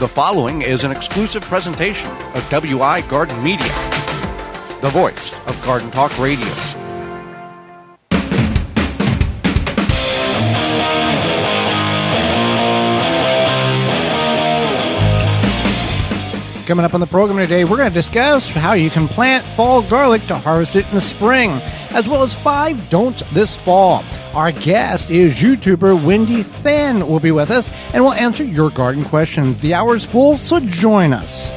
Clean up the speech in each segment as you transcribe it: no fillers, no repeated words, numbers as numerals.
The following is an exclusive presentation of WI Garden Media, the voice of Garden Talk Radio. Coming up on the program today, we're going to discuss how you can plant fall garlic to harvest it in the spring, as well as 5 don'ts this fall. Our guest is YouTuber Wendi Phan will be with us, and we'll answer your garden questions. The hour's full, so join us.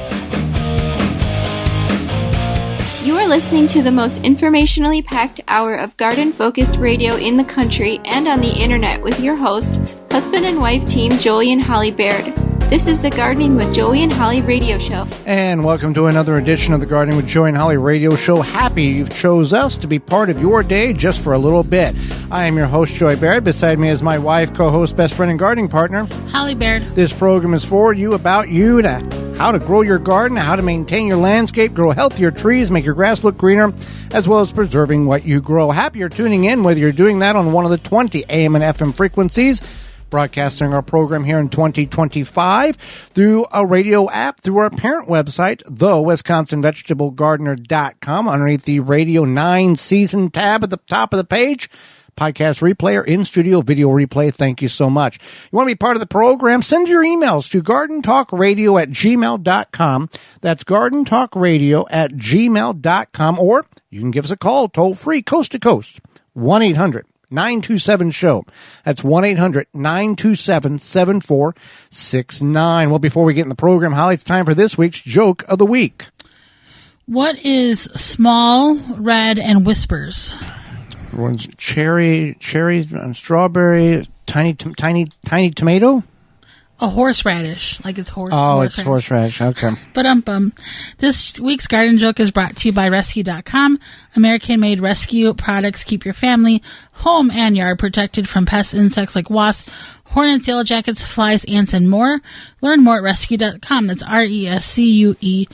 You are listening to the most informationally packed hour of garden-focused radio in the country and on the internet with your host, husband and wife team Joey and Holly Baird. This is the Gardening with Joey and Holly radio show. And welcome to another edition of the Gardening with Joey and Holly radio show. Happy you've chose us to be part of your day just for a little bit. I am your host, Joey Baird. Beside me is my wife, co-host, best friend, and gardening partner, Holly Baird. This program is for you, about you, to how to grow your garden, how to maintain your landscape, grow healthier trees, make your grass look greener, as well as preserving what you grow. Happy you're tuning in, whether you're doing that on one of the 20 AM and FM frequencies, broadcasting our program here in 2025 through a radio app, through our parent website, thewisconsinvegetablegardener.com, underneath the Radio 9 season tab at the top of the page. Podcast replay or in-studio video replay. Thank you so much. You want to be part of the program? Send your emails to gardentalkradio@gmail.com. That's gardentalkradio@gmail.com. Or you can give us a call toll-free, coast to coast, 1-800-927-SHOW. That's 1-800-927-7469. Well, before we get in the program, Holly, it's time for this week's Joke of the Week. What is small, red, and whispers? One's cherry, strawberry, tiny tomato. A horseradish, like it's horse. Oh, it's horseradish. Okay. But this week's garden joke is brought to you by Rescue.com. American-made rescue products keep your family, home, and yard protected from pests, insects like wasps, hornets, yellow jackets, flies, ants, and more. Learn more at Rescue.com. That's RESCUE.com.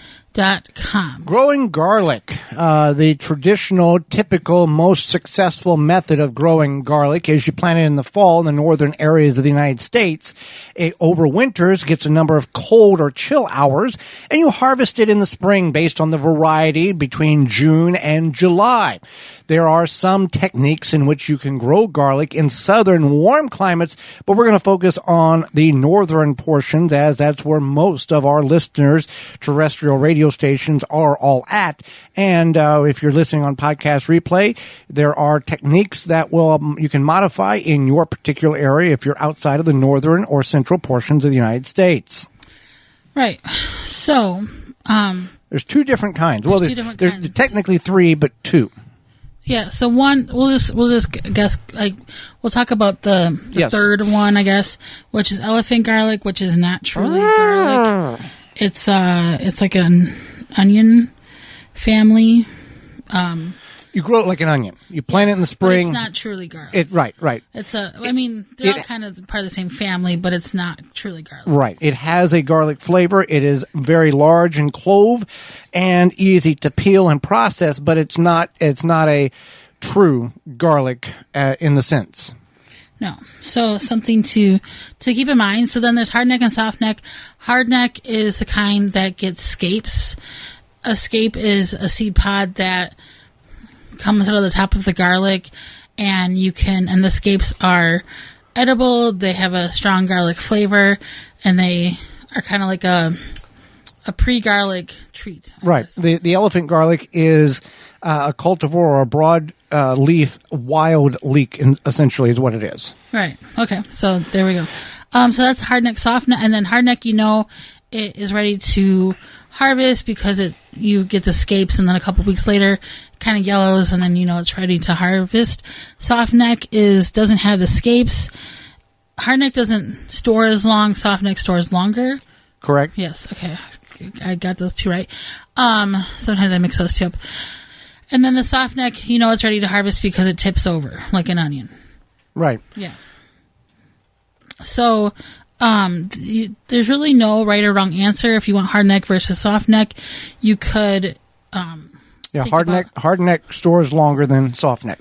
Growing garlic, the traditional, typical, most successful method of growing garlic is you plant it in the fall in the northern areas of the United States. It overwinters, gets a number of cold or chill hours, and you harvest it in the spring based on the variety between June and July. There are some techniques in which you can grow garlic in southern warm climates, but we're going to focus on the northern portions, as that's where most of our listeners, terrestrial radio stations, are all at. And if you're listening on podcast replay, there are techniques that you can modify in your particular area if you're outside of the northern or central portions of the United States. Right. So, there's 2 different kinds. There's technically 3, but 2. Yeah, so one, we'll just guess, like, we'll talk about the third one, I guess, which is elephant garlic, which is not truly garlic. It's like an onion family. You grow it like an onion. You plant it in the spring. But it's not truly garlic. Right. It's they're all kind of part of the same family, but it's not truly garlic. Right. It has a garlic flavor. It is very large and clove and easy to peel and process, but it's not a true garlic in the sense. No. So something to keep in mind. So then there's hardneck and softneck. Hardneck is the kind that gets scapes. A scape is a seed pod that comes out of the top of the garlic, and the scapes are edible. They have a strong garlic flavor, and they are kind of like a pre-garlic treat. Right. The elephant garlic is a cultivar or a broad leaf wild leek, essentially, is what it is. Right. Okay. So there we go. So that's hardneck, softneck, and then hardneck, it is ready to harvest because you get the scapes, and then a couple weeks later, kind of yellows, and then it's ready to harvest. Softneck doesn't have the scapes. Hardneck doesn't store as long. Softneck stores longer. Correct. Yes. Okay. I got those 2 right. Sometimes I mix those 2 up. And then the softneck, it's ready to harvest because it tips over like an onion. Right. Yeah. So, there's really no right or wrong answer. If you want hardneck versus softneck, you could, hardneck stores longer than softneck.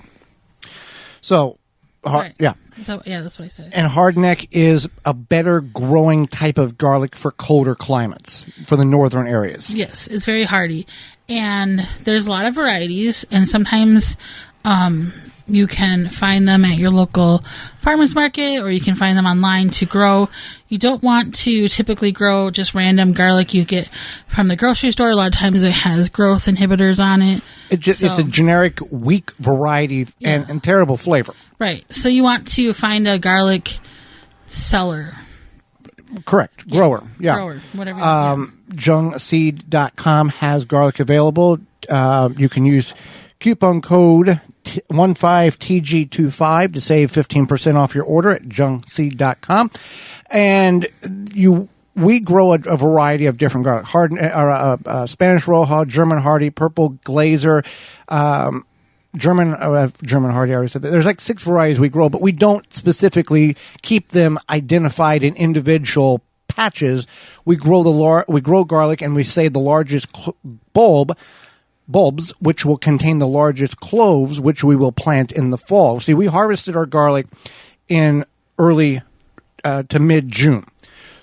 So, right. Yeah. So, yeah, that's what I said. And hardneck is a better growing type of garlic for colder climates, for the northern areas. Yes, it's very hardy. And there's a lot of varieties, and sometimes you can find them at your local farmer's market, or you can find them online to grow. You don't want to typically grow just random garlic you get from the grocery store. A lot of times it has growth inhibitors on it. It's a generic, weak variety and terrible flavor. Right. So you want to find a garlic seller. Correct. Grower. Yeah. Grower, whatever. Jungseed.com has garlic available. You can use coupon code 15TG25 to save 15% off your order at jungseed.com. And we grow a variety of different garlic. Spanish Roja, German Hardy, Purple Glazer, German Hardy, I already said that. There's like 6 varieties we grow, but we don't specifically keep them identified in individual patches. We grow garlic, and we save the largest bulbs, which will contain the largest cloves, which we will plant in the fall. See, we harvested our garlic in early to mid-June.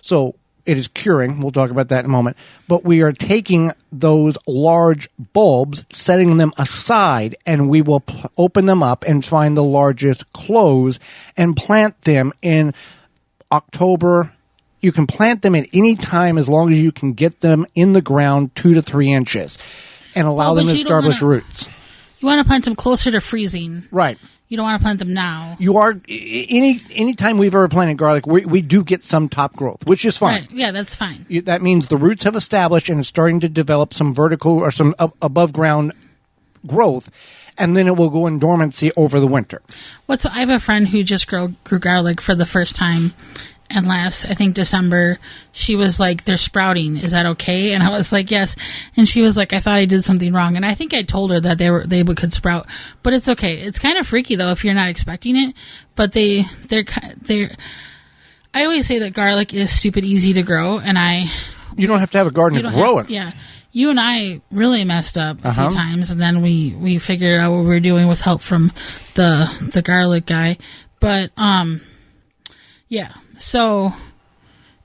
So it is curing. We'll talk about that in a moment. But we are taking those large bulbs, setting them aside, and we will open them up and find the largest cloves and plant them in October. You can plant them at any time as long as you can get them in the ground 2 to 3 inches and allow them to establish roots. You want to plant them closer to freezing. Right. You don't want to plant them now. You are any time we've ever planted garlic, we do get some top growth, which is fine. Right. Yeah, that's fine. That means the roots have established and it's starting to develop some vertical or some above ground growth, and then it will go in dormancy over the winter. I have a friend who just grew garlic for the first time, and last, I think, December, she was like, they're sprouting. Is that okay? And I was like, yes. And she was like, I thought I did something wrong. And I think I told her that they could sprout, but it's okay. It's kind of freaky though if you're not expecting it, but they're I always say that garlic is stupid easy to grow, and you don't have to have a garden to grow it. Yeah. You and I really messed up a few times, and then we figured out what we were doing with help from the garlic guy. But, yeah. So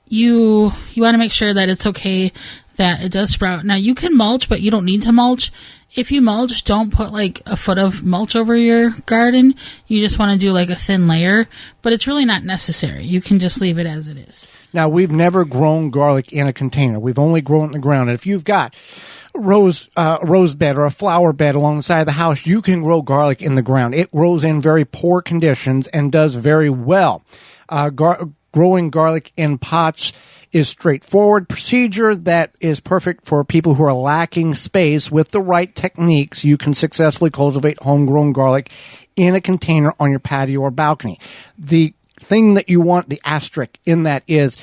you want to make sure that it's okay that it does sprout. Now you can mulch, but you don't need to mulch. If you mulch, don't put like a foot of mulch over your garden. You just want to do like a thin layer, but it's really not necessary. You can just leave it as it is. Now, we've never grown garlic in a container. We've only grown it in the ground. And if you've got a rose bed or a flower bed along the side of the house, you can grow garlic in the ground. It grows in very poor conditions and does very well. Growing garlic in pots is straightforward procedure that is perfect for people who are lacking space. With the right techniques, you can successfully cultivate homegrown garlic in a container on your patio or balcony. The thing that you want, the asterisk in that, is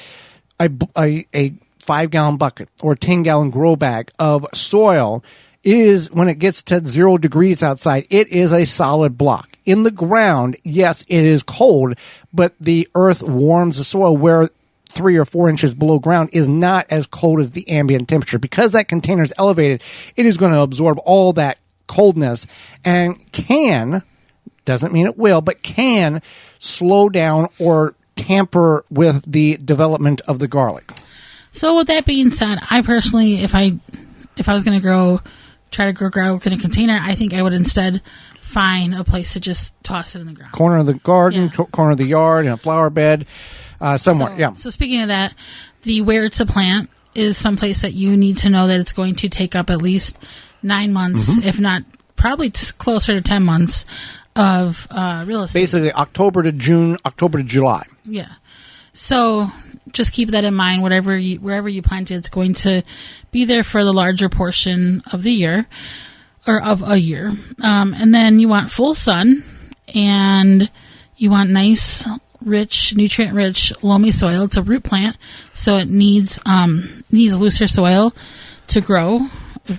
a 5-gallon bucket or 10-gallon grow bag of soil. Is when it gets to 0 degrees outside, it is a solid block. In the ground, yes, it is cold, but the earth warms the soil where 3 or 4 inches below ground is not as cold as the ambient temperature. Because that container is elevated, it is going to absorb all that coldness and doesn't mean it will, but can slow down or tamper with the development of the garlic. So with that being said, I personally, if I was going to try to grow garlic in a container, I think I would instead find a place to just toss it in the ground. Corner of the garden, corner of the yard, in a flower bed, somewhere. So speaking of that, the where to plant is someplace that you need to know that it's going to take up at least 9 months, if not probably closer to 10 months of real estate. Basically October to June, October to July. Yeah. So just keep that in mind. Wherever you plant it, it's going to be there for the larger portion of the year, or of a year. And then you want full sun, and you want nice, rich, nutrient-rich, loamy soil. It's a root plant, so it needs looser soil to grow.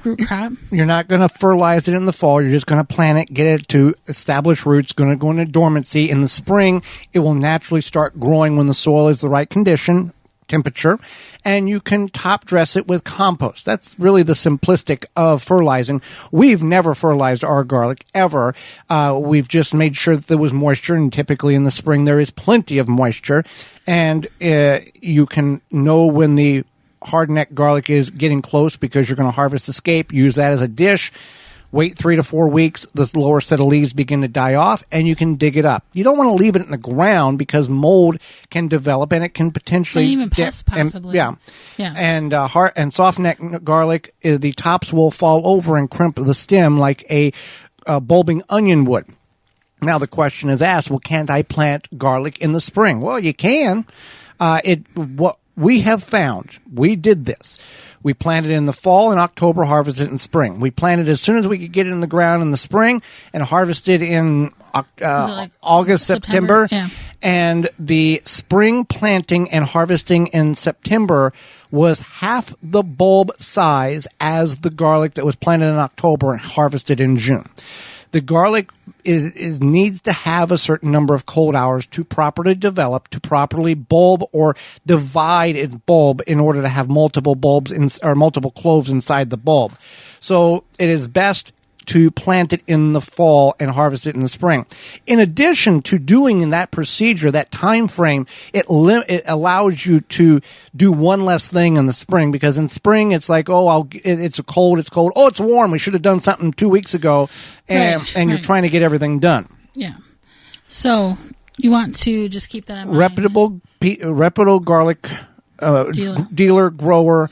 Root crop. You're not going to fertilize it in the fall. You're just going to plant it, get it to establish roots, going to go into dormancy. In the spring, it will naturally start growing when the soil is the right condition temperature, and you can top dress it with compost. That's really the simplistic of fertilizing. We've never fertilized our garlic ever. We've just made sure that there was moisture, and typically in the spring there is plenty of moisture, and you can know when the hardneck garlic is getting close because you're going to harvest the scape. Use that as a dish. Wait 3 to 4 weeks, the lower set of leaves begin to die off, and you can dig it up. You don't want to leave it in the ground because mold can develop, and it can potentially... And even pests, possibly. Yeah. And and soft-neck garlic, the tops will fall over and crimp the stem like a bulbing onion would. Now the question is asked, well, can't I plant garlic in the spring? Well, you can. What we have found, we did this. We planted it in the fall, in October, harvested it in spring. We planted it as soon as we could get it in the ground in the spring and harvested in August, September. Yeah. And the spring planting and harvesting in September was half the bulb size as the garlic that was planted in October and harvested in June. The garlic needs to have a certain number of cold hours to properly develop, to properly bulb or divide its bulb in order to have multiple bulbs or multiple cloves inside the bulb. So it is best to plant it in the fall and harvest it in the spring. In addition to doing in that procedure, that time frame, it allows you to do one less thing in the spring, because in spring it's like, it's cold. Oh, it's warm. We should have done something 2 weeks ago, and you're trying to get everything done. Yeah. So you want to just keep that in mind. Reputable garlic dealer, grower,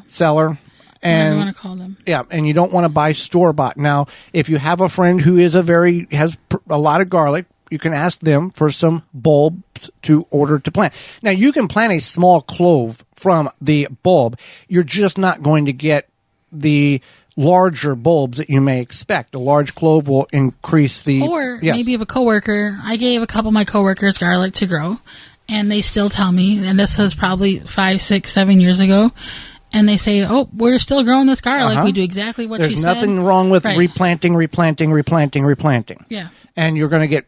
seller. And you want to call them. Yeah, and you don't want to buy store-bought. Now, if you have a friend who has a lot of garlic, you can ask them for some bulbs to order to plant. Now, you can plant a small clove from the bulb. You're just not going to get the larger bulbs that you may expect. A large clove will increase the... Or maybe you have a coworker. I gave a couple of my coworkers garlic to grow, and they still tell me, and this was probably 5, 6, 7 years ago, and they say, oh, we're still growing this garlic. We do exactly what you said. There's nothing wrong with replanting. Yeah. And you're going to get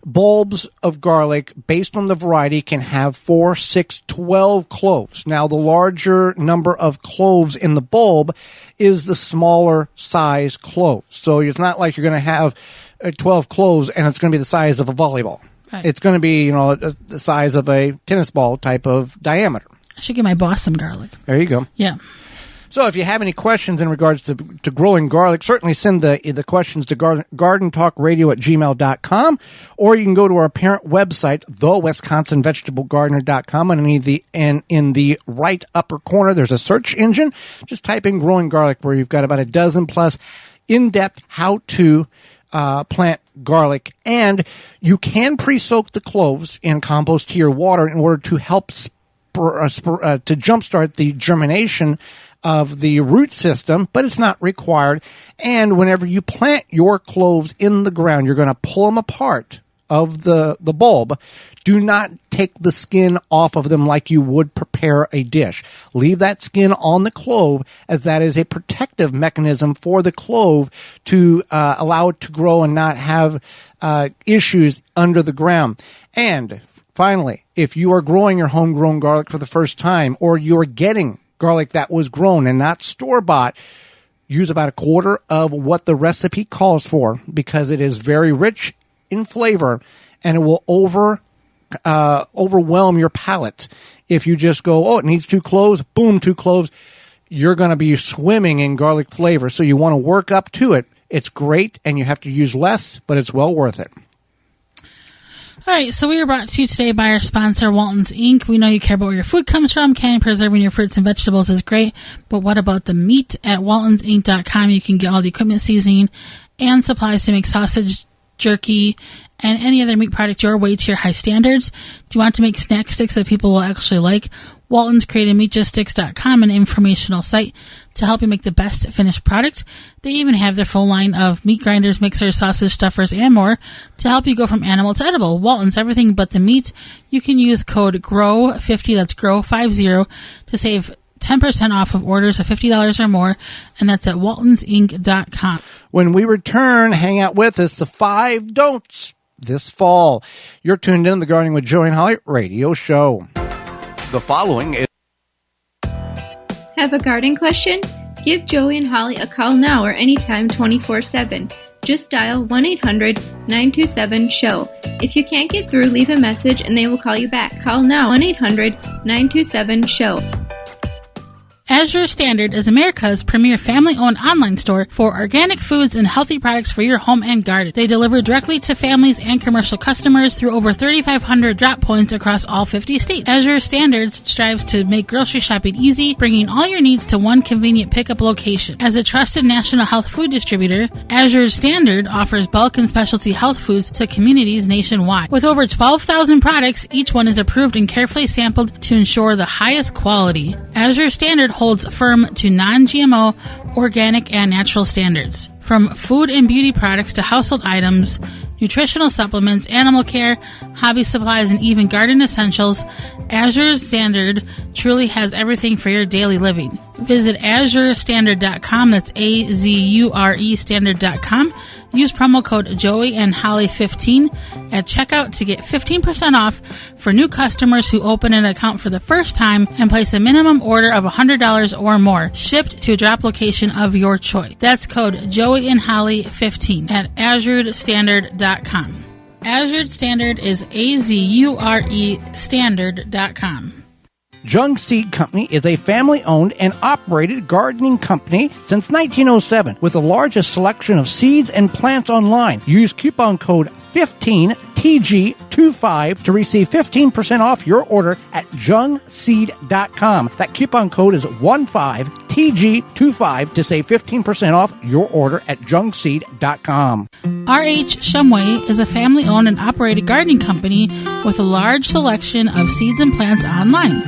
bulbs of garlic based on the variety can have 4, 6, 12 cloves. Now, the larger number of cloves in the bulb is the smaller size clove. So it's not like you're going to have 12 cloves and it's going to be the size of a volleyball. Right. It's going to be, the size of a tennis ball type of diameter. I should give my boss some garlic. There you go. Yeah. So if you have any questions in regards to growing garlic, certainly send the questions to gardentalkradio@gmail.com, or you can go to our parent website, thewisconsinvegetablegardener.com, and in the right upper corner, there's a search engine. Just type in growing garlic, where you've got about a dozen plus in-depth how-to plant garlic, and you can pre-soak the cloves in compost to your water in order to help to jumpstart the germination of the root system, but it's not required. And whenever you plant your cloves in the ground, you're going to pull them apart of the bulb. Do not take the skin off of them like you would prepare a dish. Leave that skin on the clove, as that is a protective mechanism for the clove to allow it to grow and not have issues under the ground. And finally, if you are growing your homegrown garlic for the first time, or you're getting garlic that was grown and not store-bought, use about a quarter of what the recipe calls for, because it is very rich in flavor and it will overwhelm your palate. If you just go, it needs 2 cloves, boom, 2 cloves, you're going to be swimming in garlic flavor. So you want to work up to it. It's great, and you have to use less, but it's well worth it. All right, so we are brought to you today by our sponsor, Walton's Inc. We know you care about where your food comes from. Canning and preserving your fruits and vegetables is great, but what about the meat? At waltonsinc.com, you can get all the equipment, seasoning, and supplies to make sausage, jerky, and any other meat product your way to your high standards. Do you want to make snack sticks that people will actually like? Walton's created meatjuststicks.com, an informational site to help you make the best finished product. They even have their full line of meat grinders, mixers, sausage stuffers, and more to help you go from animal to edible. Walton's, everything but the meat. You can use code GROW50, that's GROW50, to save 10% off of orders of $50 or more, and that's at waltonsinc.com. When we return, hang out with us, the 5 don'ts this fall. You're tuned in to the Gardening with Joey and Holly radio show. The following is... Have a garden question? Give Joey and Holly a call now or anytime 24/7. Just dial 1-800-927-SHOW. If you can't get through, leave a message and they will call you back. Call now 1-800-927-SHOW. Azure Standard is America's premier family-owned online store for organic foods and healthy products for your home and garden. They deliver directly to families and commercial customers through over 3,500 drop points across all 50 states. Azure Standard strives to make grocery shopping easy, bringing all your needs to one convenient pickup location. As a trusted national health food distributor, Azure Standard offers bulk and specialty health foods to communities nationwide. With over 12,000 products, each one is approved and carefully sampled to ensure the highest quality. Azure Standard holds firm to non-GMO, organic, and natural standards. From food and beauty products to household items, nutritional supplements, animal care, hobby supplies, and even garden essentials, Azure Standard truly has everything for your daily living. Visit AzureStandard.com, that's A-Z-U-R-E Standard.com. Use promo code Joey and Holly 15 at checkout to get 15% off for new customers who open an account for the first time and place a minimum order of $100 or more, shipped to a drop location of your choice. That's code Joey and Holly 15 at AzureStandard.com. Azure Standard is A-Z-U-R-E Standard.com. Jung Seed Company is a family-owned and operated gardening company since 1907 with the largest selection of seeds and plants online. Use coupon code 15TG25 to receive 15% off your order at jungseed.com. That coupon code is 15TG25 to save 15% off your order at jungseed.com. R.H. Shumway is a family-owned and operated gardening company with a large selection of seeds and plants online.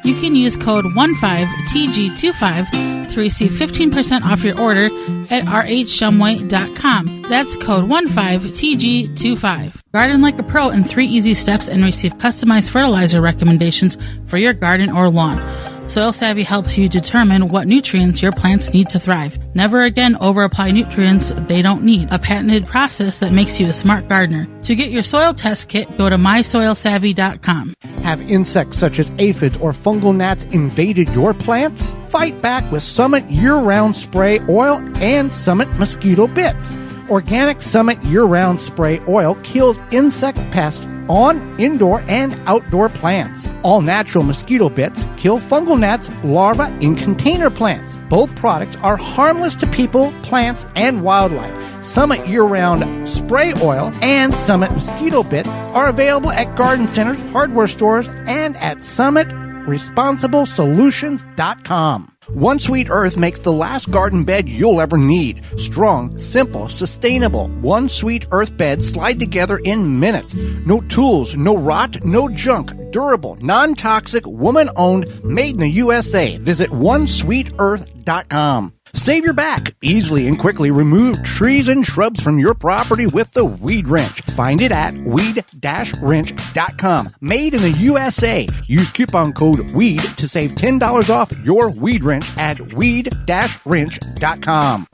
You can use code 15TG25 to receive 15% off your order at rhshumway.com. That's code 15TG25. Garden like a pro in 3 easy steps and receive customized fertilizer recommendations for your garden or lawn. Soil Savvy helps you determine what nutrients your plants need to thrive. Never again over-apply nutrients they don't need. A patented process that makes you a smart gardener. To get your soil test kit, go to mysoilsavvy.com. Have insects such as aphids or fungal gnats invaded your plants? Fight back with Summit Year-Round Spray Oil and Summit Mosquito Bits. Organic Summit Year-Round Spray Oil kills insect pests on indoor and outdoor plants. All natural mosquito bits kill fungal gnats larvae in container plants. Both products are harmless to people, plants, and wildlife. Summit Year-Round Spray Oil and Summit Mosquito Bit are available at garden centers, hardware stores, and at SummitResponsibleSolutions.com. One Sweet Earth makes the last garden bed you'll ever need. Strong, simple, sustainable. One Sweet Earth beds slide together in minutes. No tools, no rot, no junk. Durable, non-toxic, woman-owned, made in the USA. Visit OneSweetEarth.com. Save your back. Easily and quickly remove trees and shrubs from your property with the Weed Wrench. Find it at weed-wrench.com. Made in the USA. Use coupon code WEED to save $10 off your Weed Wrench at weed-wrench.com.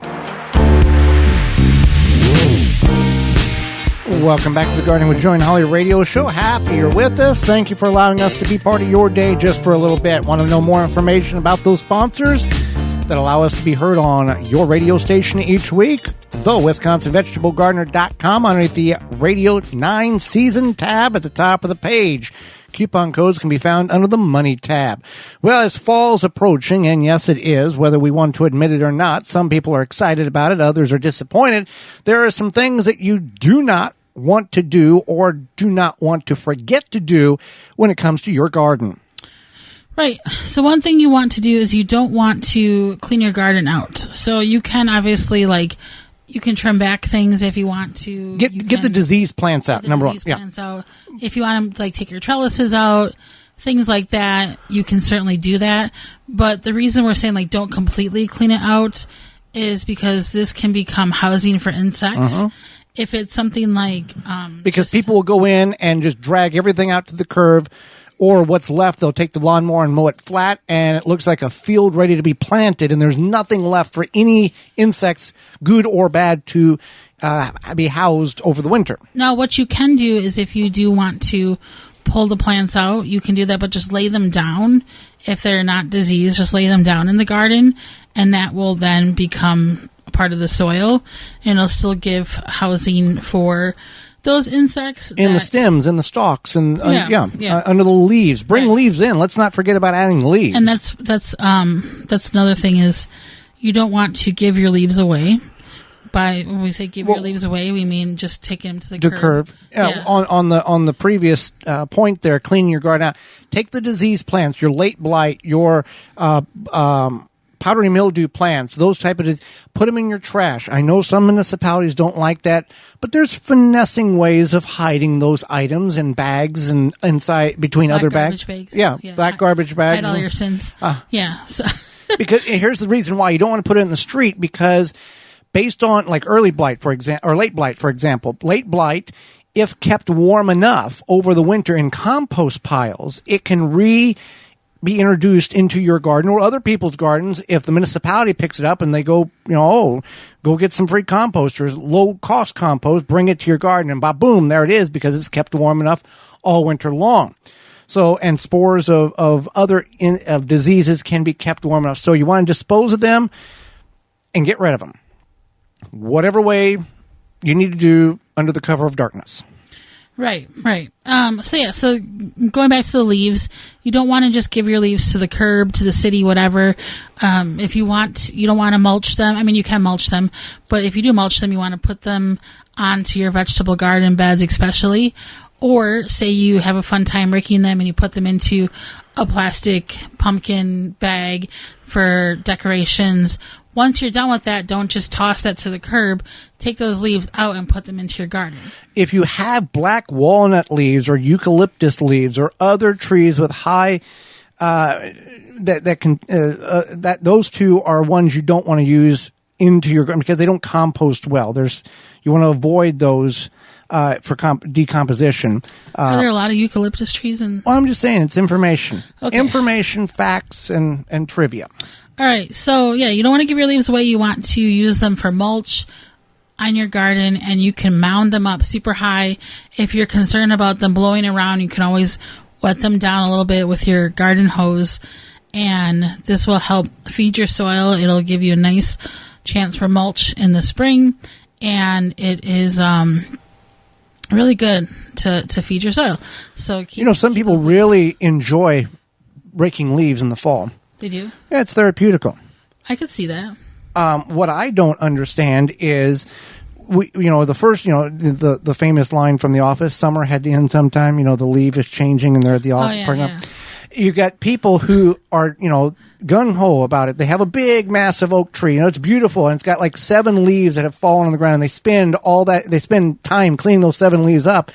Welcome back to the Gardening with Joey and Holly radio show. Happy you're with us. Thank you for allowing us to be part of your day just for a little bit. Want to know more information about those sponsors that allow us to be heard on your radio station each week? The WisconsinVegetableGardener.com underneath the Radio 9 Season tab at the top of the page. Coupon codes can be found under the Money tab. Well, as fall's approaching, and yes, it is, whether we want to admit it or not, some people are excited about it, others are disappointed. There are some things that you do not want to do or do not want to forget to do when it comes to your garden. Right. So one thing you want to do is you don't want to clean your garden out. So you can obviously, like, you can trim back things if you want to. Get the diseased plants out, number one. Plants out. If you want them to, like, take your trellises out, things like that, you can certainly do that. But the reason we're saying, like, don't completely clean it out is because this can become housing for insects. Uh-huh. If it's something like... because people will go in and just drag everything out to the curve, or what's left, they'll take the lawnmower and mow it flat, and it looks like a field ready to be planted, and there's nothing left for any insects, good or bad, to be housed over the winter. Now, what you can do is if you do want to pull the plants out, you can do that, but just lay them down. If they're not diseased, just lay them down in the garden, and that will then become a part of the soil, and it'll still give housing for those insects in the stems, in the stalks, and yeah. Under the leaves. Bring leaves in. Let's not forget about adding leaves. And that's another thing is you don't want to give your leaves away. When we say give your leaves away, we mean just take them to the curb. Yeah. On the previous point there, cleaning your garden out. Take the diseased plants, your late blight, your powdery mildew plants, those type of put them in your trash. I know some municipalities don't like that, but there's finessing ways of hiding those items in bags and inside between black other bags. Yeah, black garbage bags. Hide all your sins. Yeah. So. Because here's the reason why you don't want to put it in the street, because based on like early blight, for example, or late blight, late blight, if kept warm enough over the winter in compost piles, it can be introduced into your garden or other people's gardens. If the municipality picks it up and they go, go get some free composters, low cost compost, bring it to your garden, and boom, there it is, because it's kept warm enough all winter long. So, and spores of other of diseases can be kept warm enough. So you want to dispose of them and get rid of them, whatever way you need to do under the cover of darkness. Right. So going back to the leaves, you don't want to just give your leaves to the curb, to the city, whatever. If you don't want to mulch them. I mean, you can mulch them, but if you do mulch them, you want to put them onto your vegetable garden beds, especially. Or say you have a fun time raking them and you put them into a plastic pumpkin bag for decorations. Once you're done with that, don't just toss that to the curb. Take those leaves out and put them into your garden. If you have black walnut leaves or eucalyptus leaves or other trees with high, that those two are ones you don't want to use into your garden because they don't compost well. You want to avoid those for decomposition. Are there a lot of eucalyptus trees? Well, I'm just saying it's information. Okay. Information, facts, and trivia. All right, so you don't want to give your leaves away. You want to use them for mulch on your garden, and you can mound them up super high. If you're concerned about them blowing around, you can always wet them down a little bit with your garden hose, and this will help feed your soil. It'll give you a nice chance for mulch in the spring, and it is really good to feed your soil. So some people really enjoy raking leaves in the fall. They do? Yeah, it's therapeutical. I could see that. What I don't understand is, the first, the famous line from The Office, summer had to end sometime, the leaf is changing and they're at the office. Yeah. You got people who are, gung-ho about it. They have a big, massive oak tree. It's beautiful, and it's got like 7 leaves that have fallen on the ground, and they spend time cleaning those 7 leaves up,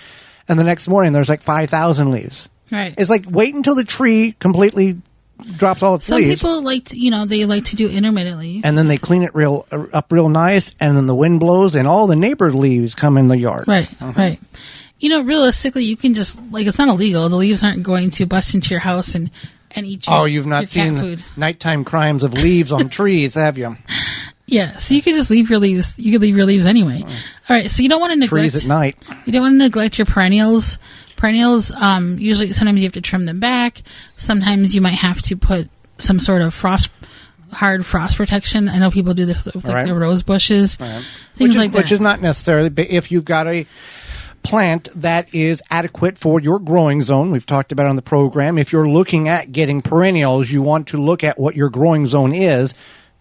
and the next morning there's like 5,000 leaves. Right. It's like, wait until the tree completely drops all its leaves. Some people they like to do intermittently. And then they clean it up real nice, and then the wind blows, and all the neighbor leaves come in the yard. Right, right. Realistically, you can just, it's not illegal. The leaves aren't going to bust into your house and eat your Oh, you've not seen the nighttime crimes of leaves on trees, have you? Yeah, so you can just leave your leaves. You can leave your leaves anyway. All right, so you don't want to neglect... Trees at night. You don't want to neglect your perennials. Perennials, usually, sometimes you have to trim them back. Sometimes you might have to put some sort of hard frost protection. I know people do this with the rose bushes, things like that. Which is not necessarily, but if you've got a plant that is adequate for your growing zone, we've talked about it on the program. If you're looking at getting perennials, you want to look at what your growing zone is.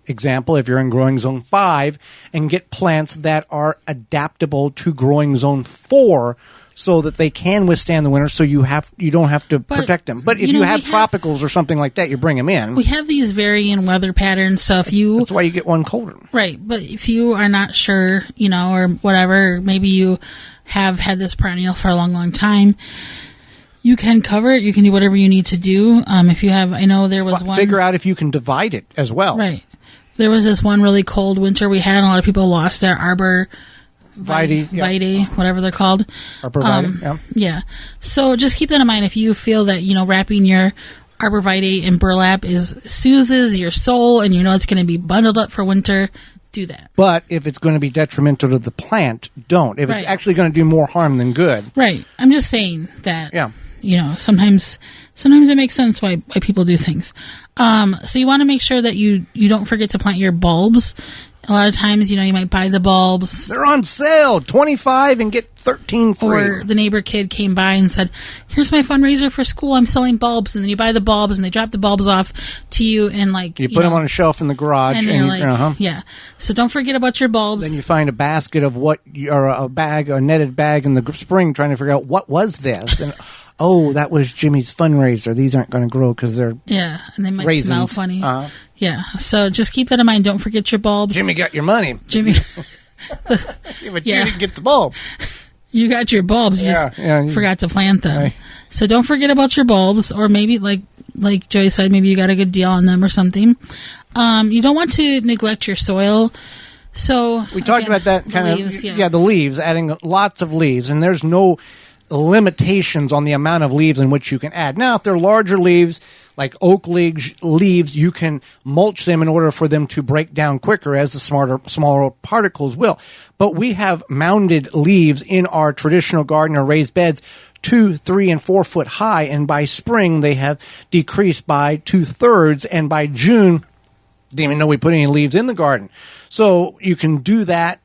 Example, if you're in growing zone 5, and get plants that are adaptable to growing zone 4, so that they can withstand the winter, so you don't have to protect them. But if you have tropicals or something like that, you bring them in. We have these varying weather patterns, so that's why you get one colder. Right, but if you are not sure, or whatever, maybe you have had this perennial for a long, long time, you can cover it. You can do whatever you need to do. If you have, I know there was one. Figure out if you can divide it as well. Right. There was this one really cold winter we had, and a lot of people lost their arbor vitae, whatever they're called. Arborvitae, yeah. So just keep that in mind. If you feel that, wrapping your arborvitae in burlap soothes your soul, and it's going to be bundled up for winter, do that. But if it's going to be detrimental to the plant, don't. If it's actually going to do more harm than good. Right. I'm just saying that. Yeah. sometimes it makes sense why people do things. So you want to make sure that you don't forget to plant your bulbs. A lot of times, you might buy the bulbs. They're on sale, 25 and get 13 free. Or the neighbor kid came by and said, here's my fundraiser for school. I'm selling bulbs. And then you buy the bulbs and they drop the bulbs off to you and you put them on a shelf in the garage. And you're like, yeah. So don't forget about your bulbs. Then you find a basket of or a netted bag in the spring trying to figure out what was this. And oh, that was Jimmy's fundraiser. These aren't going to grow because they're and they might raisins. Smell funny. Yeah, so just keep that in mind. Don't forget your bulbs. Jimmy got your money. Jimmy. But you didn't get the bulbs. You got your bulbs. You just forgot to plant them. Right. So don't forget about your bulbs, or maybe like Joy said, maybe you got a good deal on them or something. You don't want to neglect your soil. So we talked about that kind of the leaves, adding lots of leaves, and there's no limitations on the amount of leaves in which you can add. Now, if they're larger leaves, like oak leaves, you can mulch them in order for them to break down quicker, as the smaller particles will. But we have mounded leaves in our traditional garden or raised beds 2, 3, and 4 foot high, and by spring they have decreased by 2/3, and by June, didn't even know we put any leaves in the garden. So you can do that.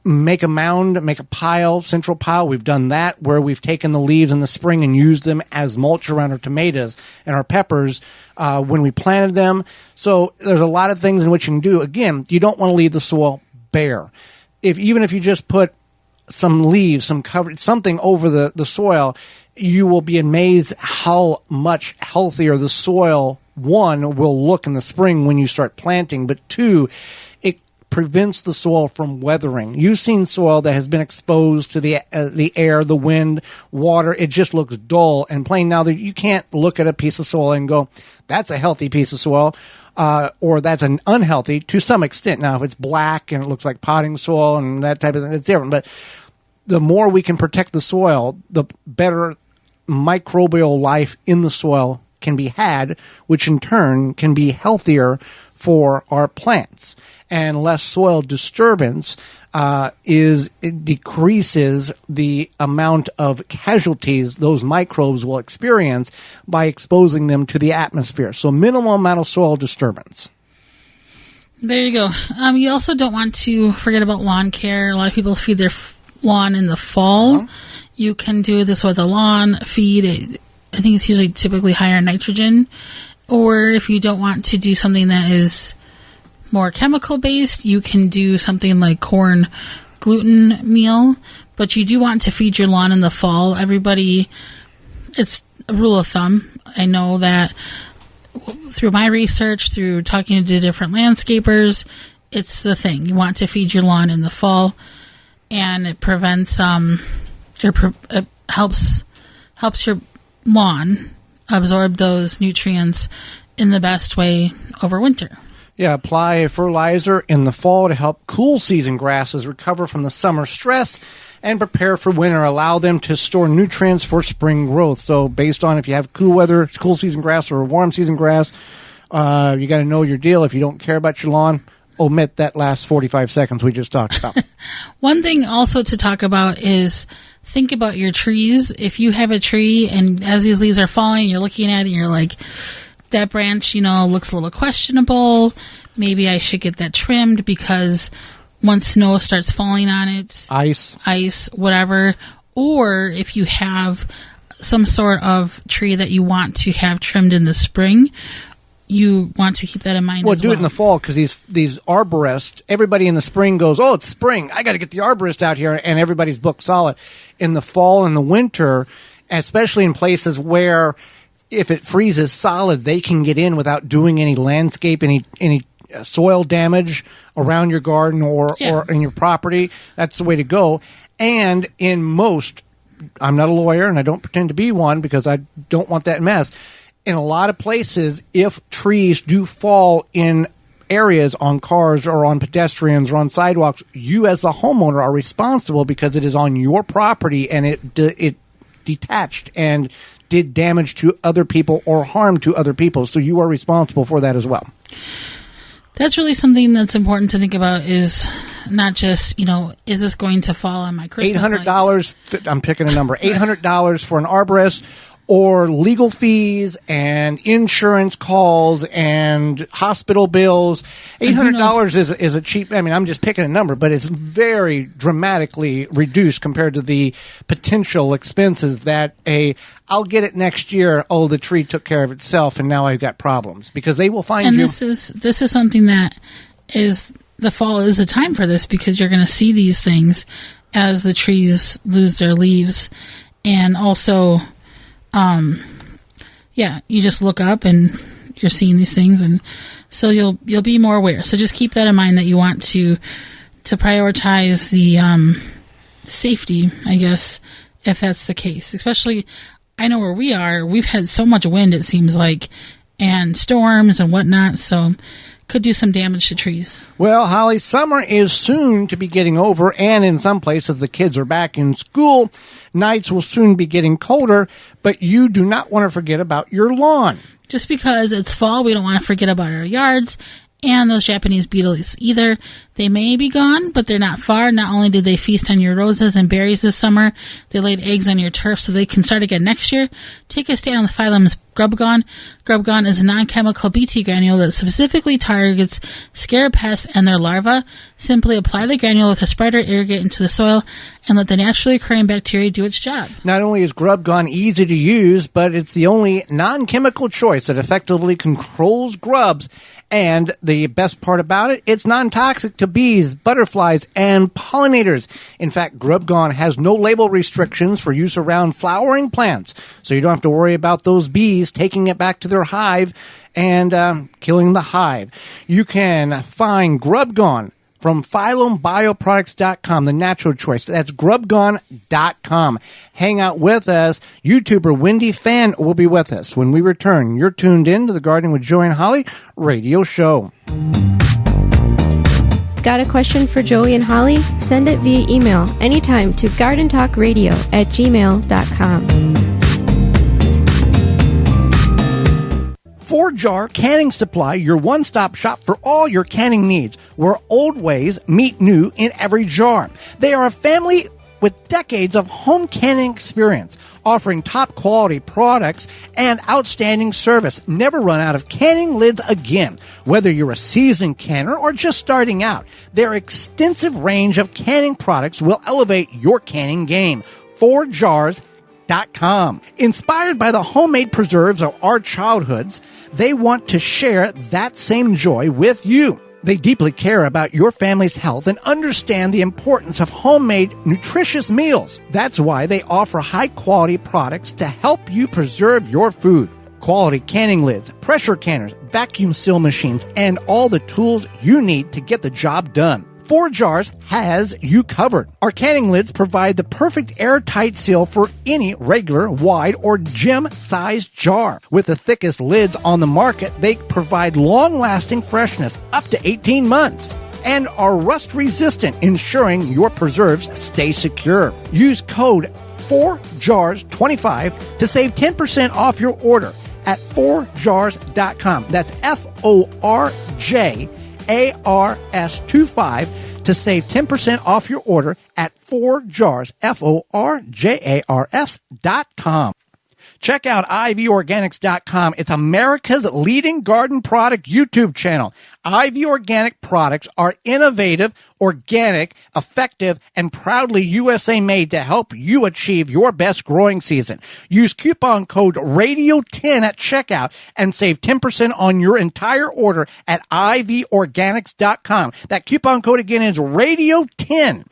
Make a mound, make a pile, central pile. We've done that where we've taken the leaves in the spring and used them as mulch around our tomatoes and our peppers when we planted them. So there's a lot of things in which you can do. Again, you don't want to leave the soil bare. Even if you just put some leaves, some cover, something over the soil, you will be amazed how much healthier the soil, one, will look in the spring when you start planting, but two, it prevents the soil from weathering. You've seen soil that has been exposed to the air, the wind, water. It just looks dull and plain. Now, that you can't look at a piece of soil and go, that's a healthy piece of soil, or that's an unhealthy to some extent. Now, if it's black and it looks like potting soil and that type of thing, it's different. But the more we can protect the soil, the better microbial life in the soil can be had, which in turn can be healthier for our plants. And less soil disturbance it decreases the amount of casualties those microbes will experience by exposing them to the atmosphere. So minimal amount of soil disturbance. There you go. You also don't want to forget about lawn care. A lot of people feed their lawn in the fall. Uh-huh. You can do this with a lawn feed. I think it's usually typically higher in nitrogen. Or if you don't want to do something that is more chemical based, you can do something like corn gluten meal. But you do want to feed your lawn in the fall. Everybody, it's a rule of thumb. I know that through my research, through talking to different landscapers, it's the thing. You want to feed your lawn in the fall, and it prevents it helps your lawn absorb those nutrients in the best way over winter. Yeah, apply a fertilizer in the fall to help cool season grasses recover from the summer stress and prepare for winter. Allow them to store nutrients for spring growth. So based on if you have cool weather, cool season grass, or warm season grass, you got to know your deal. If you don't care about your lawn, omit that last 45 seconds we just talked about. One thing also to talk about is think about your trees. If you have a tree and as these leaves are falling, you're looking at it and you're like, that branch, looks a little questionable. Maybe I should get that trimmed because once snow starts falling on it, ice, whatever. Or if you have some sort of tree that you want to have trimmed in the spring, you want to keep that in mind. Well, do it in the fall because these arborists, everybody in the spring goes, oh, it's spring. I got to get the arborist out here, and everybody's booked solid. In the fall and the winter, especially in places where if it freezes solid, they can get in without doing any landscape, any soil damage around your garden or in your property. That's the way to go. And in most, I'm not a lawyer and I don't pretend to be one because I don't want that mess. In a lot of places, if trees do fall in areas on cars or on pedestrians or on sidewalks, you as the homeowner are responsible because it is on your property and it detached and did damage to other people or harm to other people. So you are responsible for that as well. That's really something that's important to think about is not just, is this going to fall on my Christmas lights? $800, I'm picking a number, $800 for an arborist, or legal fees and insurance calls and hospital bills. $800 is a cheap, I'm just picking a number, but it's very dramatically reduced compared to the potential expenses that I'll get it next year. Oh, the tree took care of itself and now I've got problems, because they will find you. And this is something that is, the fall is a time for this, because you're going to see these things as the trees lose their leaves. And also, you just look up and you're seeing these things, and so you'll be more aware. So just keep that in mind, that you want to prioritize the safety, I guess, if that's the case. Especially, I know where we are, we've had so much wind, it seems like, and storms and whatnot, so could do some damage to trees. Well, Holly, summer is soon to be getting over, and in some places the kids are back in school. Nights will soon be getting colder, but you do not want to forget about your lawn. Just because it's fall, we don't want to forget about our yards and those Japanese beetles either. They may be gone, but they're not far. Not only did they feast on your roses and berries this summer, they laid eggs on your turf so they can start again next year. Take a stand on the phylum Grubgon. Grubgon is a non-chemical Bt granule that specifically targets scarab pests and their larvae. Simply apply the granule with a spreader, irrigate into the soil, and let the naturally occurring bacteria do its job. Not only is Grubgon easy to use, but it's the only non-chemical choice that effectively controls grubs. And the best part about it, it's non-toxic to bees, butterflies, and pollinators. In fact, Grubgon has no label restrictions for use around flowering plants, so you don't have to worry about those bees taking it back to their hive and killing the hive. You can find Grubgon from PhylumBioproducts.com, the natural choice. That's Grubgon.com. Hang out with us. YouTuber Wendi Phan will be with us when we return. You're tuned in to the Gardening with Joey and Holly radio show. Got a question for Joey and Holly? Send it via email anytime to gardentalkradio@gmail.com. 4-Jar Canning Supply, your one-stop shop for all your canning needs, where old ways meet new in every jar. They are a family with decades of home canning experience, offering top-quality products and outstanding service. Never run out of canning lids again. Whether you're a seasoned canner or just starting out, their extensive range of canning products will elevate your canning game. 4jars.com. Inspired by the homemade preserves of our childhoods, they want to share that same joy with you. They deeply care about your family's health and understand the importance of homemade, nutritious meals. That's why they offer high-quality products to help you preserve your food. Quality canning lids, pressure canners, vacuum seal machines, and all the tools you need to get the job done. 4Jars has you covered. Our canning lids provide the perfect airtight seal for any regular, wide, or gym-sized jar. With the thickest lids on the market, they provide long-lasting freshness, up to 18 months, and are rust-resistant, ensuring your preserves stay secure. Use code 4jars25 to save 10% off your order at 4jars.com. That's FORJARS25 to save 10% off your order at 4jars, FORJARS.com. Check out ivorganics.com. It's America's leading garden product YouTube channel. IV Organic products are innovative, organic, effective, and proudly USA made to help you achieve your best growing season. Use coupon code RADIO10 at checkout and save 10% on your entire order at ivorganics.com. That coupon code again is RADIO10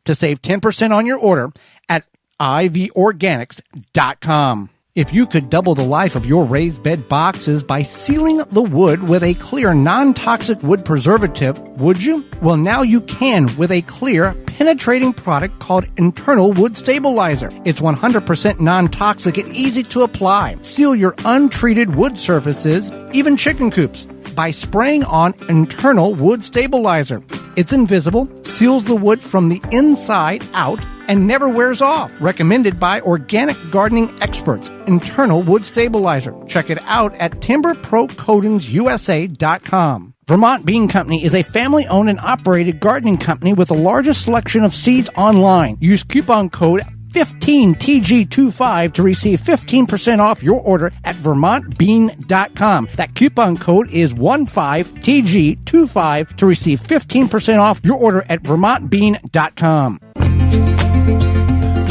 to save 10% on your order at ivorganics.com. If you could double the life of your raised bed boxes by sealing the wood with a clear non-toxic wood preservative, would you? Well, now you can with a clear, penetrating product called Internal Wood Stabilizer. It's 100% non-toxic and easy to apply. Seal your untreated wood surfaces, even chicken coops, by spraying on Internal Wood Stabilizer. It's invisible, seals the wood from the inside out, and never wears off. Recommended by organic gardening experts. Internal Wood Stabilizer. Check it out at timberprocoatingsusa.com. Vermont Bean Company is a family-owned and operated gardening company with the largest selection of seeds online. Use coupon code 15TG25 to receive 15% off your order at vermontbean.com. That coupon code is 15TG25 to receive 15% off your order at vermontbean.com.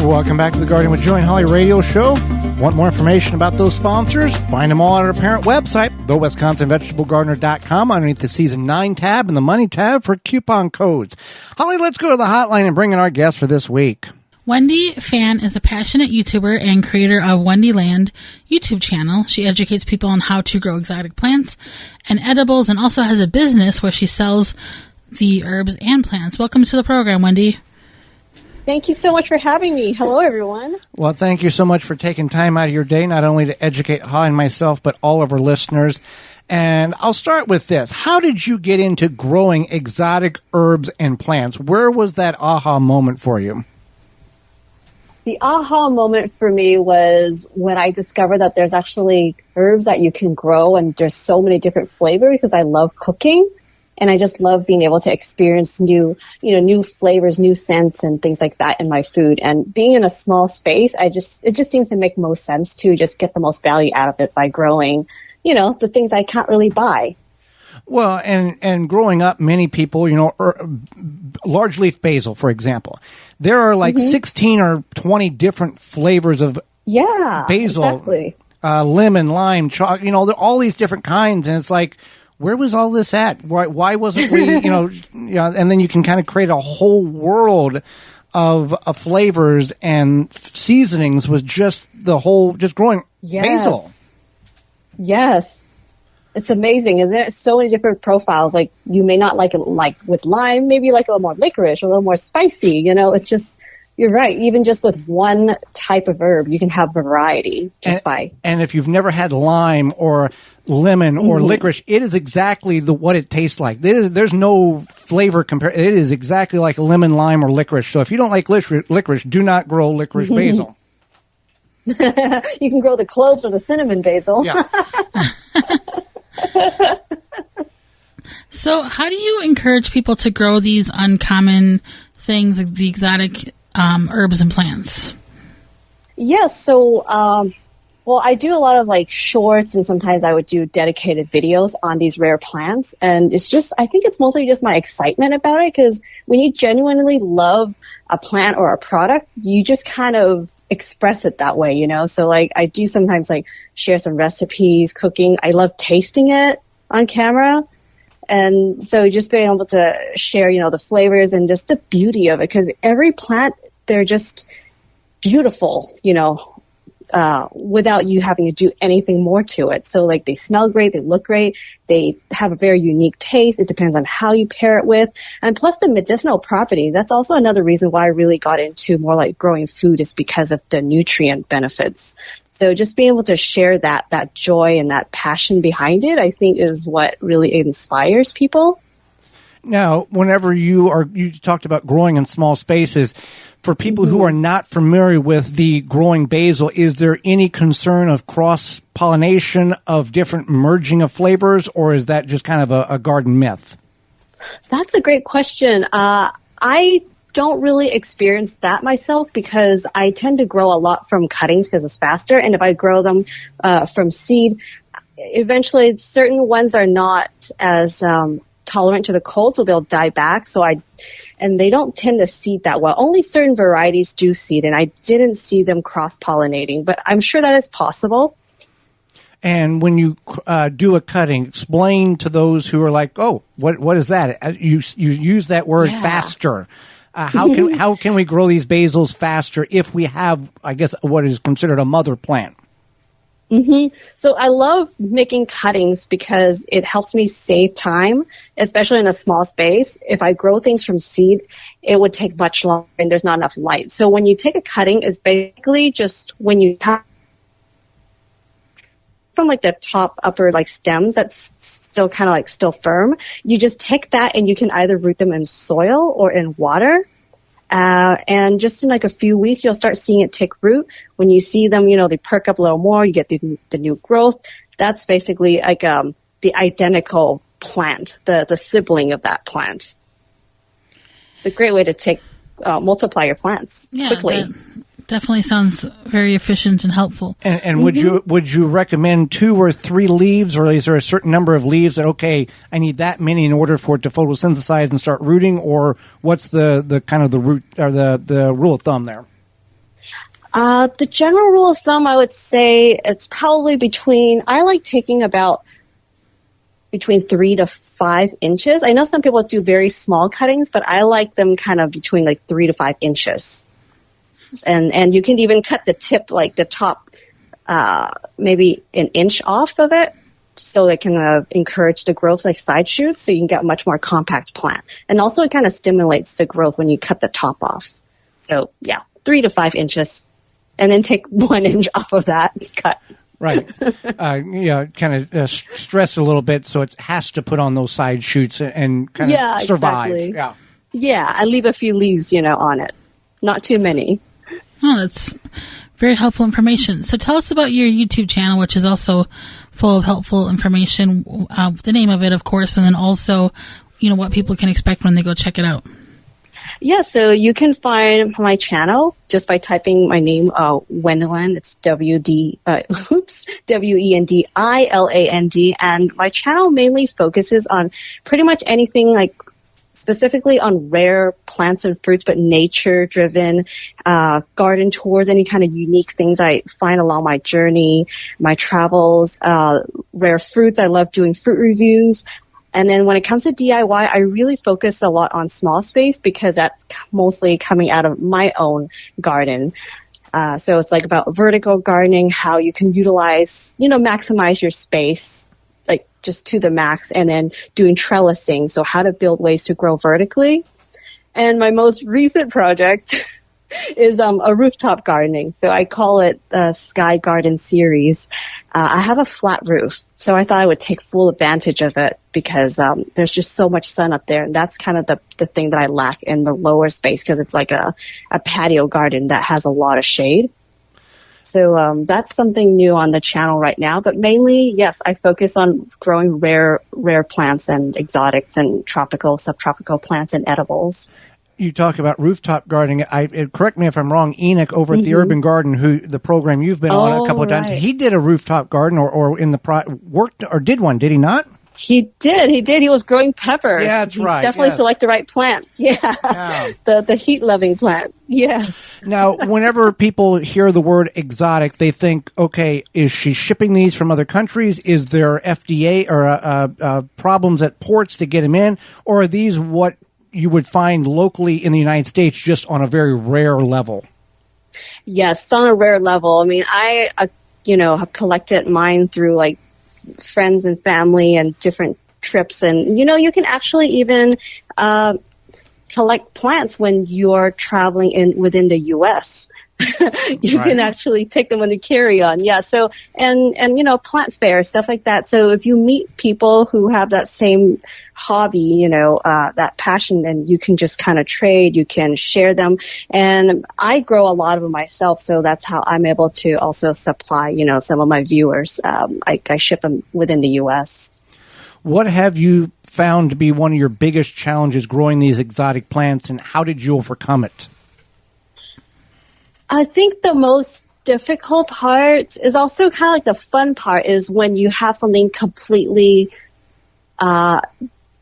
Welcome back to the Garden with Joy and Holly radio show. Want more information about those sponsors? Find them all at our parent website, thewisconsinvegetablegardener.com, underneath the Season 9 tab and the Money tab for coupon codes. Holly, let's go to the hotline and bring in our guest for this week. Wendi Phan is a passionate YouTuber and creator of Wendi Land YouTube channel. She educates people on how to grow exotic plants and edibles, and also has a business where she sells the herbs and plants. Welcome to the program, Wendi. Thank you so much for having me. Hello, everyone. Well, thank you so much for taking time out of your day, not only to educate Holly and myself, but all of our listeners. And I'll start with this. How did you get into growing exotic herbs and plants? Where was that aha moment for you? The aha moment for me was when I discovered that there's actually herbs that you can grow, and there's so many different flavors, because I love cooking. And I just love being able to experience new flavors, new scents, and things like that in my food. And being in a small space, it just seems to make most sense to just get the most value out of it by growing, the things I can't really buy. Well, and growing up, many people, large leaf basil, for example, there are like 16 or 20 different flavors of basil, exactly. Lemon, lime, chocolate, all these different kinds. And it's like, where was all this at? Why wasn't we, and then you can kind of create a whole world of flavors and seasonings with just growing basil. Yes. It's amazing. And there's so many different profiles. Like, you may not like it like with lime, maybe you like a little more licorice, a little more spicy, it's just, you're right. Even just with one type of herb, you can have variety And if you've never had lime or lemon or licorice, it is exactly what it tastes like. There's no flavor compare. It is exactly like lemon, lime, or licorice. So if you don't like licorice, do not grow licorice basil. You can grow the cloves or the cinnamon basil. Yeah. So how do you encourage people to grow these uncommon things, the exotic herbs and plants? Yes. So, I do a lot of shorts, and sometimes I would do dedicated videos on these rare plants. And I think it's mostly just my excitement about it, because when you genuinely love a plant or a product, you just kind of express it that way, So I do sometimes share some recipes, cooking. I love tasting it on camera. And so just being able to share, the flavors and just the beauty of it, because every plant, they're just beautiful, without you having to do anything more to it. So they smell great, they look great, they have a very unique taste. It depends on how you pair it with. And plus the medicinal properties. That's also another reason why I really got into more growing food, is because of the nutrient benefits. So just being able to share that joy and that passion behind it, I think, is what really inspires people. Now, whenever you talked about growing in small spaces, for people who are not familiar with the growing basil, is there any concern of cross-pollination, of different merging of flavors, or is that just kind of a garden myth? That's a great question. I don't really experience that myself, because I tend to grow a lot from cuttings because it's faster. And if I grow them from seed, eventually certain ones are not as tolerant to the cold, so they'll die back. And they don't tend to seed that well. Only certain varieties do seed, and I didn't see them cross-pollinating, but I'm sure that is possible. And when you do a cutting, explain to those who are like, "Oh, what is that?" You use that word faster. How can we grow these basils faster if we have, I guess, what is considered a mother plant? So I love making cuttings because it helps me save time, especially in a small space. If I grow things from seed, it would take much longer and there's not enough light. So when you take a cutting, it's basically just when you have from the top upper stems that's still kind of still firm, you just take that and you can either root them in soil or in water. And just in a few weeks, you'll start seeing it take root. When you see them, they perk up a little more. You get the new growth. That's basically the identical plant, the sibling of that plant. It's a great way to multiply your plants quickly. That definitely sounds very efficient and helpful. And would you recommend 2 or 3 leaves, or is there a certain number of leaves that, okay, I need that many in order for it to photosynthesize and start rooting, or what's the kind of the root or the rule of thumb there? The general rule of thumb, I would say it's probably I like taking about between 3 to 5 inches. I know some people do very small cuttings, but I like them kind of between like 3 to 5 inches. And you can even cut the tip, like the top, maybe an inch off of it, so it can encourage the growth like side shoots, so you can get a much more compact plant. And also it kind of stimulates the growth when you cut the top off. So yeah, 3 to 5 inches. And then take 1 inch off of that cut. Right. Kind of stress a little bit, so it has to put on those side shoots and kind of survive. Exactly. Yeah, I leave a few leaves, on it. Not too many. Oh, that's very helpful information. So tell us about your YouTube channel, which is also full of helpful information. The name of it, of course, and then also, what people can expect when they go check it out. Yeah, so you can find my channel just by typing my name, Wendiland. It's Wendiland. And my channel mainly focuses on pretty much anything like specifically on rare plants and fruits, but nature-driven, garden tours, any kind of unique things I find along my journey, my travels, rare fruits. I love doing fruit reviews. And then when it comes to DIY, I really focus a lot on small space because that's mostly coming out of my own garden. So it's like about vertical gardening, how you can utilize, maximize your space, like just to the max, and then doing trellising. So how to build ways to grow vertically. And my most recent project is a rooftop gardening. So I call it the Sky Garden series. I have a flat roof, so I thought I would take full advantage of it because there's just so much sun up there. And that's kind of the thing that I lack in the lower space because it's like a patio garden that has a lot of shade. So that's something new on the channel right now. But mainly, yes, I focus on growing rare plants and exotics and tropical, subtropical plants and edibles. You talk about rooftop gardening. Correct me if I'm wrong. Enoch over at the Urban Garden, who the program you've been on a couple of times, he did a rooftop garden or in the worked or did one, did he not? He did. He was growing peppers. Yeah, that's right. Definitely select the right plants. Yeah. The heat-loving plants. Yes. Now, whenever people hear the word exotic, they think, okay, is she shipping these from other countries? Is there FDA or problems at ports to get them in? Or are these what you would find locally in the United States just on a very rare level? Yes, on a rare level. I mean, I, have collected mine through like friends and family and different trips. And, you can actually even collect plants when you're traveling within the U.S. You can actually take them on a carry-on. Yeah. So, and plant fairs, stuff like that. So if you meet people who have that same hobby, that passion, then you can just kind of trade, you can share them. And I grow a lot of them myself. So that's how I'm able to also supply, some of my viewers. I ship them within the U.S. What have you found to be one of your biggest challenges growing these exotic plants, and how did you overcome it? I think the most difficult part is also kind of like the fun part is when you have something completely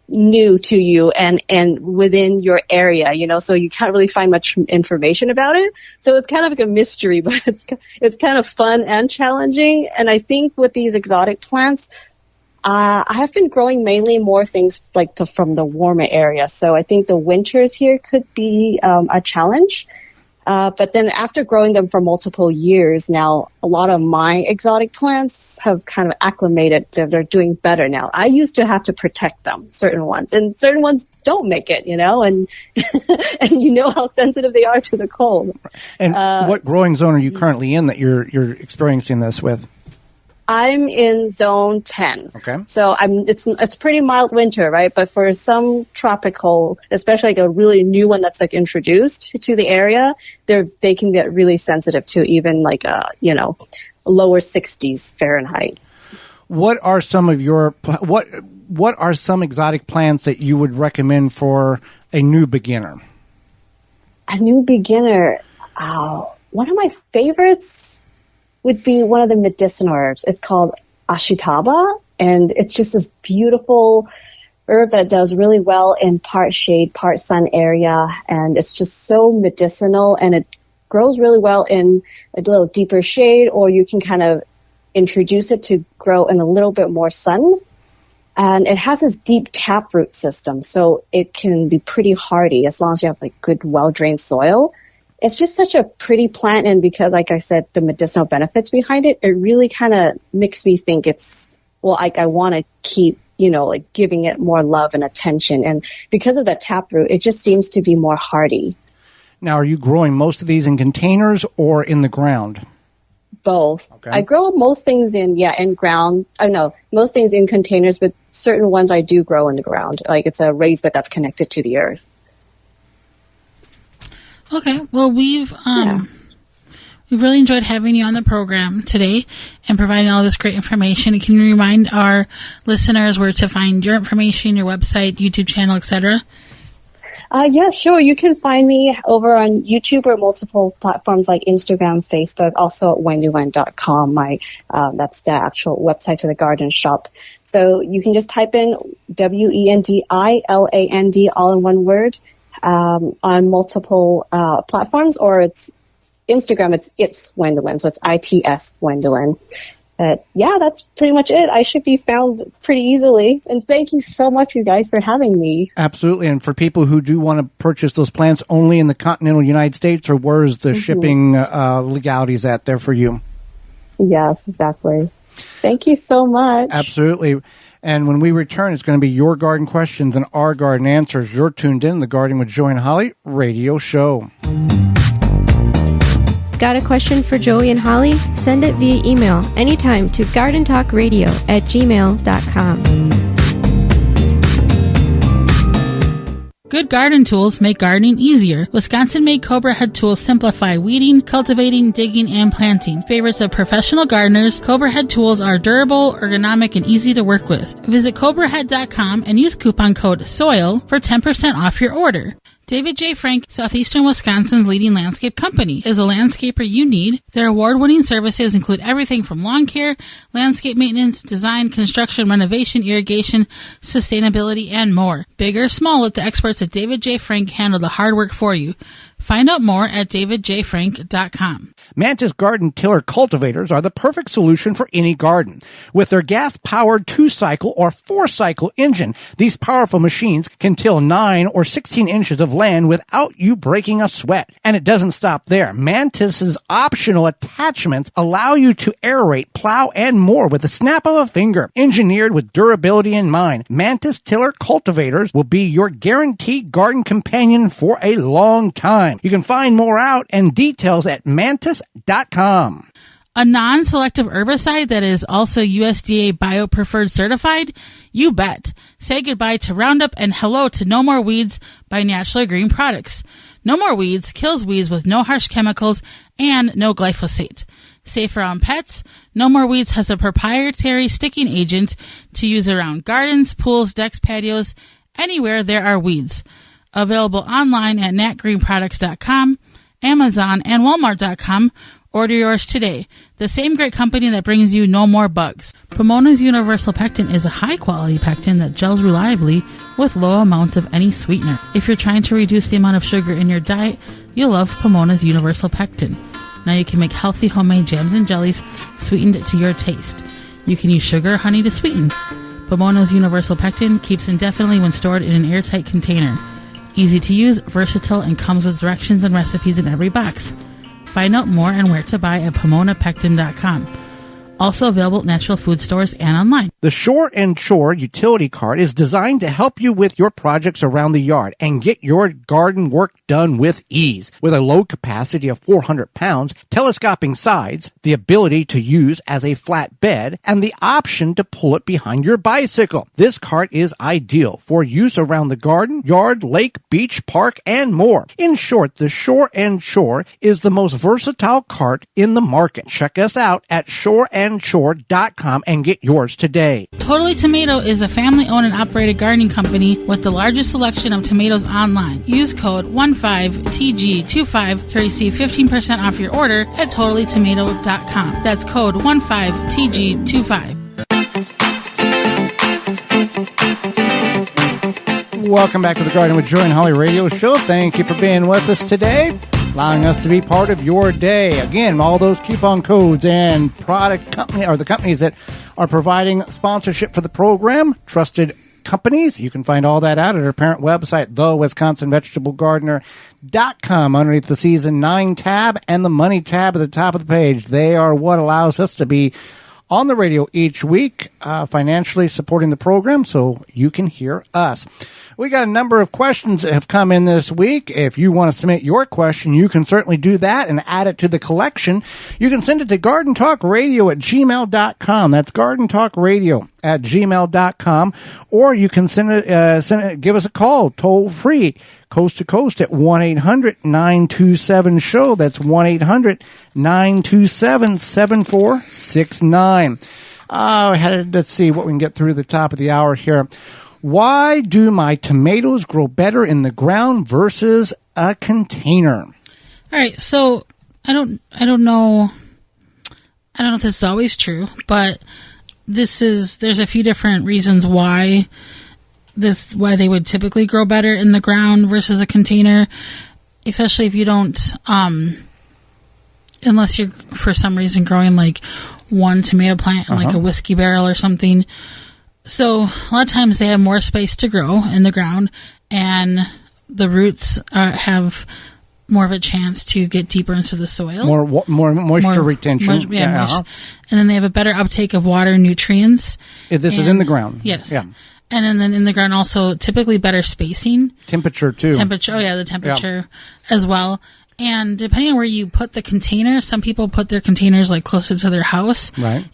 new to you and within your area, so you can't really find much information about it. So it's kind of like a mystery, but it's kind of fun and challenging. And I think with these exotic plants, I have been growing mainly more things like from the warmer area. So I think the winters here could be a challenge. But then after growing them for multiple years now, a lot of my exotic plants have kind of acclimated to, they're doing better now. I used to have to protect them, certain ones, and certain ones don't make it, and and how sensitive they are to the cold. And what growing zone are you currently in that you're experiencing this with? I'm in zone 10. Okay. So it's pretty mild winter, right? But for some tropical, especially like a really new one that's like introduced to the area, they can get really sensitive to even like lower 60s Fahrenheit. What are some of your what are some exotic plants that you would recommend for a new beginner? A new beginner. One of my favorites would be one of the medicinal herbs. It's called ashitaba, and it's just this beautiful herb that does really well in part shade, part sun area, and it's just so medicinal, and it grows really well in a little deeper shade, or you can kind of introduce it to grow in a little bit more sun. And it has this deep taproot system, so it can be pretty hardy as long as you have like good, well-drained soil. It's just such a pretty plant, and because, like I said, the medicinal benefits behind it, it really kind of makes me think I want to keep, like giving it more love and attention. And because of the taproot, it just seems to be more hardy. Now, are you growing most of these in containers or in the ground? Both. Okay. I grow most things in ground. Most things in containers, but certain ones I do grow in the ground. Like it's a raised bed that's connected to the earth. Okay. Well, we've really enjoyed having you on the program today and providing all this great information. Can you remind our listeners where to find your information, your website, YouTube channel, etc.? Yeah, sure. You can find me over on YouTube or multiple platforms like Instagram, Facebook, also at wendiland.com. That's the actual website to the garden shop. So you can just type in WENDILAND all in one word on multiple platforms, or it's Instagram, it's Wendiland, so it's ITS Wendiland. But yeah, that's pretty much it. I should be found pretty easily. And thank you so much, you guys, for having me. Absolutely. And for people who do want to purchase those plants only in the continental United States, or where's the shipping legalities at there for you? Yes, exactly. Thank you so much. Absolutely. And when we return, it's going to be your garden questions and our garden answers. You're tuned in to the Gardening with Joey and Holly radio show. Got a question for Joey and Holly? Send it via email anytime to gardentalkradio@gmail.com. Good garden tools make gardening easier. Wisconsin-made Cobra Head tools simplify weeding, cultivating, digging, and planting. Favorites of professional gardeners, Cobra Head tools are durable, ergonomic, and easy to work with. Visit CobraHead.com and use coupon code SOIL for 10% off your order. David J. Frank, Southeastern Wisconsin's leading landscape company, is a landscaper you need. Their award-winning services include everything from lawn care, landscape maintenance, design, construction, renovation, irrigation, sustainability, and more. Big or small, let the experts at David J. Frank handle the hard work for you. Find out more at davidjfrank.com. Mantis garden tiller cultivators are the perfect solution for any garden. With their gas-powered 2-cycle or 4-cycle engine, these powerful machines can till 9 or 16 inches of land without you breaking a sweat. And it doesn't stop there. Mantis's optional attachments allow you to aerate, plow, and more with the snap of a finger. Engineered with durability in mind, Mantis tiller cultivators will be your guaranteed garden companion for a long time. You can find more out and details at mantis.com. A non-selective herbicide that is also USDA Bio-Preferred certified? You bet. Say goodbye to Roundup and hello to No More Weeds by Naturally Green Products. No More Weeds kills weeds with no harsh chemicals and no glyphosate. Safer on pets, No More Weeds has a proprietary sticking agent to use around gardens, pools, decks, patios, anywhere there are weeds. Available online at natgreenproducts.com, Amazon, and Walmart.com. Order yours today. The same great company that brings you no more bugs. Pomona's Universal Pectin is a high-quality pectin that gels reliably with low amounts of any sweetener. If you're trying to reduce the amount of sugar in your diet, you'll love Pomona's Universal Pectin. Now you can make healthy homemade jams and jellies sweetened to your taste. You can use sugar or honey to sweeten. Pomona's Universal Pectin keeps indefinitely when stored in an airtight container. Easy to use, versatile, and comes with directions and recipes in every box. Find out more and where to buy at PomonaPectin.com. Also available at natural food stores and online. The Shore and Shore utility cart is designed to help you with your projects around the yard and get your garden work done with ease. With a load capacity of 400 pounds, telescoping sides, the ability to use as a flat bed, and the option to pull it behind your bicycle. This cart is ideal for use around the garden, yard, lake, beach, park, and more. In short, the Shore and Shore is the most versatile cart in the market. Check us out at shoreandshore.com and get yours today. Totally Tomato is a family-owned and operated gardening company with the largest selection of tomatoes online. Use code 15TG25 to receive 15% off your order at totallytomato.com. That's code 15TG25. Welcome back to the Garden with Joy and Holly radio show. Thank you for being with us today, allowing us to be part of your day. Again, all those coupon codes and product company or the companies that are providing sponsorship for the program, trusted companies. You can find all that out at our parent website, thewisconsinvegetablegardener.com, underneath the Season 9 tab and the Money tab at the top of the page. They are what allows us to be on the radio each week, financially supporting the program so you can hear us. We got a number of questions that have come in this week. If you want to submit your question, you can certainly do that and add it to the collection. You can send it to gardentalkradio@gmail.com. That's gardentalkradio@gmail.com. Or you can send it, give us a call, toll free, coast to coast at 1-800-927-SHOW. That's 1-800-927-7469. Let's see what we can get through the top of the hour here. Why do my tomatoes grow better in the ground versus a container? All right, so I don't know if this is always true, but there's a few different reasons why they would typically grow better in the ground versus a container, especially if you don't unless you're for some reason growing like one tomato plant in like a whiskey barrel or something. So a lot of times they have more space to grow in the ground, and the roots have more of a chance to get deeper into the soil. More moisture retention. And then they have a better uptake of water and nutrients. If this is in the ground. Yes. Yeah. And then in the ground also typically better spacing. Temperature too. The temperature as well. And depending on where you put the container, some people put their containers like closer to their house. Right.